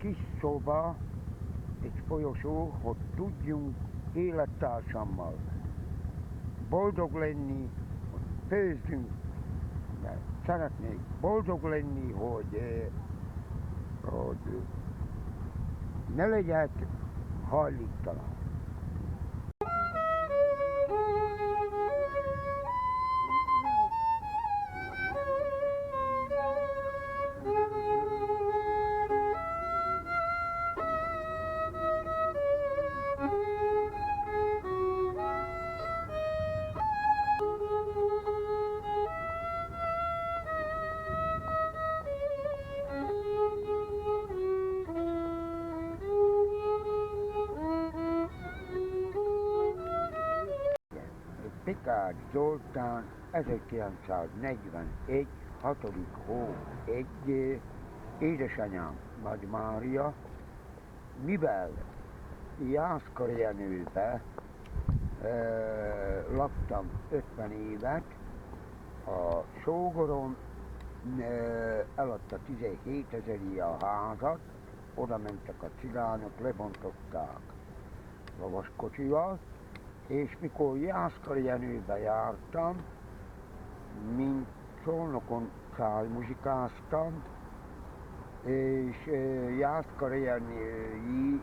kis szoba, egy folyosó, hogy tudjunk élettársammal boldog lenni, hogy főzzünk, mert szeretnék boldog lenni, hogy ne legyek hajléktalan. Pekács Zoltán 1941. 6. hó 1. Édesanyám Nagy Mária, mivel Jászkar Jenőbe laktam 50 évet, a sógorom eladta 17 000-i a házat, oda mentek a cigányok, lebontották lovaskocsival, és mikor Jászkar Jenőbe jártam, mint Szolnokon szájmuzsikáztam, és Jászkar Jenői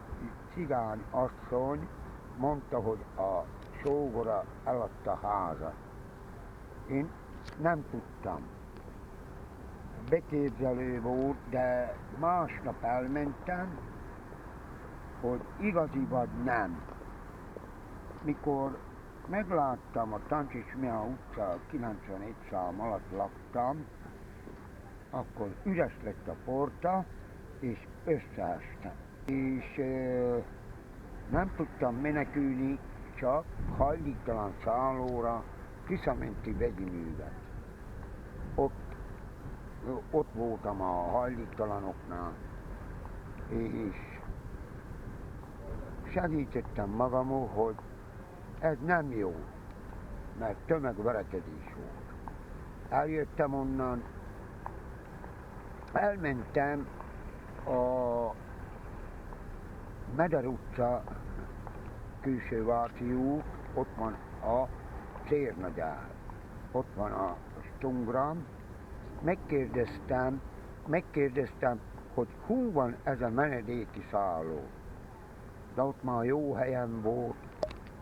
cigány asszony mondta, hogy a sógora eladta a házat. Én nem tudtam. Beképzelő volt, de másnap elmentem, hogy igazi vagy nem. Mikor megláttam a Tancsics Mihály utca 91 szám alatt laktam, akkor üres lett a porta, és összeestem. És nem tudtam menekülni, csak hajléktalan szállóra Tiszamenti vegyi művet. Ott voltam a hajléktalanoknál, és segítettem magamon, hogy ez nem jó, mert tömegverekedés volt. Eljöttem onnan, elmentem a Meder utca külső Váci út, ott van a cérnagyár, ott van a Stungram. Megkérdeztem, hogy hol van ez a menedéki szálló. De ott már jó helyen volt.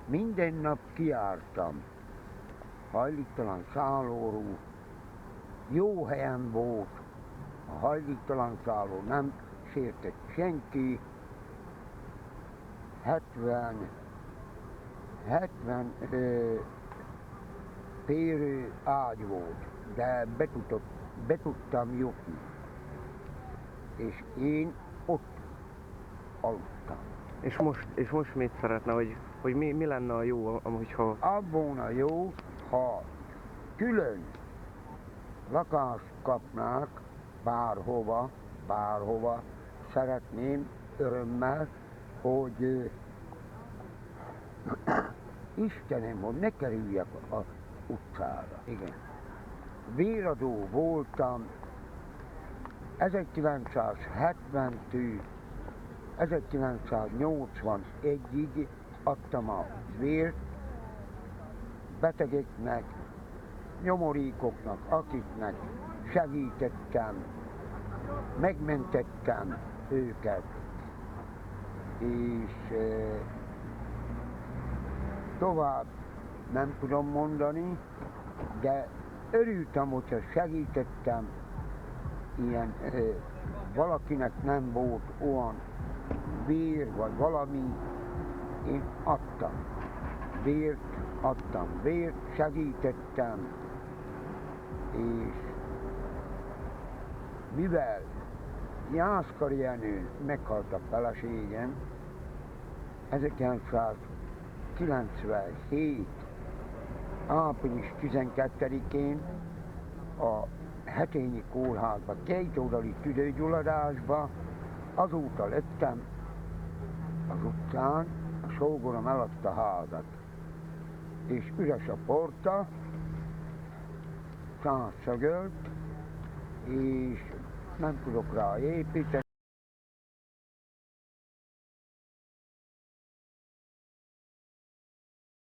Minden nap kijártam hajléktalan szállóról, jó helyen volt, a hajléktalan szálló nem sértett senki, 70 férő ágy volt, de be tudtam jutni, és én ott aludtam. És most mit szeretne, hogy mi lenne a jó, hogyha... Abban a jó, ha külön lakást kapnák bárhova, szeretném örömmel, hogy Istenem, hogy ne kerüljek az utcára. Igen. Véradó voltam 1970-től 1981-ig adtam a vért betegeknek, nyomorékoknak, akiknek segítettem, megmentettem őket, és tovább nem tudom mondani, de örültem, hogyha segítettem, ilyen valakinek nem volt olyan vér vagy valami, én adtam vért, segítettem, és mivel Jászkar Jenő meghalt a feleségem 1997. április 12-én a Hetényi kórházba 2 órali tüdőgyulladásba, azóta lettem az utcán, a sógorom eladta a házat, és üres a porta, százszögölt, és nem tudok rá építeni.